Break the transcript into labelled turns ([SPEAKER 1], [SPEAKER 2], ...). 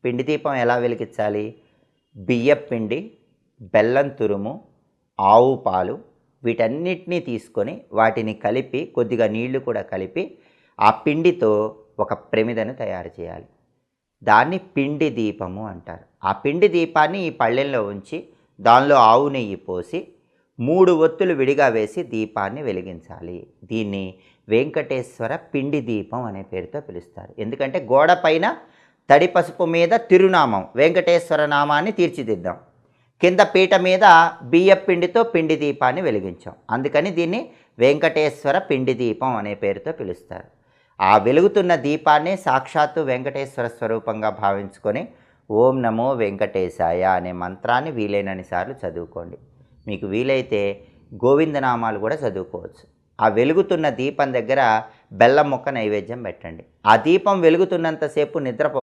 [SPEAKER 1] పిండి దీపం ఎలా వెలిగించాలి? బియ్యపు పిండి, బెల్లం తురుము, ఆవు పాలు వీటన్నిటిని తీసుకొని వాటిని కలిపి కొద్దిగా నీళ్లు కూడా కలిపి ఆ పిండితో ఒక ప్రమిదను తయారు చేయాలి. దాన్ని పిండి దీపము అంటారు. ఆ పిండి దీపాన్ని ఈ పళ్ళెంలో ఉంచి దానిలో ఆవు నెయ్యి పోసి 3 ఒత్తులు విడిగా వేసి దీపాన్ని వెలిగించాలి. దీన్ని వెంకటేశ్వర పిండి దీపం అనే పేరుతో పిలుస్తారు. ఎందుకంటే గోడ పైన తడి పసుపు మీద తిరునామం వెంకటేశ్వర నామాన్ని తీర్చిదిద్దాం. కింద పీట మీద బియ్యపు పిండితో పిండి దీపాన్ని వెలిగించాం. అందుకని దీన్ని వెంకటేశ్వర పిండి దీపం అనే పేరుతో పిలుస్తారు. ఆ వెలుగుతున్న దీపాన్ని సాక్షాత్తు వెంకటేశ్వర స్వరూపంగా భావించుకొని ఓం నమో వెంకటేశాయ అనే మంత్రాన్ని వీలైనన్ని సార్లు చదువుకోండి. మీకు వీలైతే గోవిందనామాలు కూడా చదువుకోవచ్చు. ఆ వెలుగుతున్న దీపం దగ్గర బెల్లం ముక్క నైవేద్యం పెట్టండి. ఆ దీపం వెలుగుతున్నంతసేపు నిద్రపో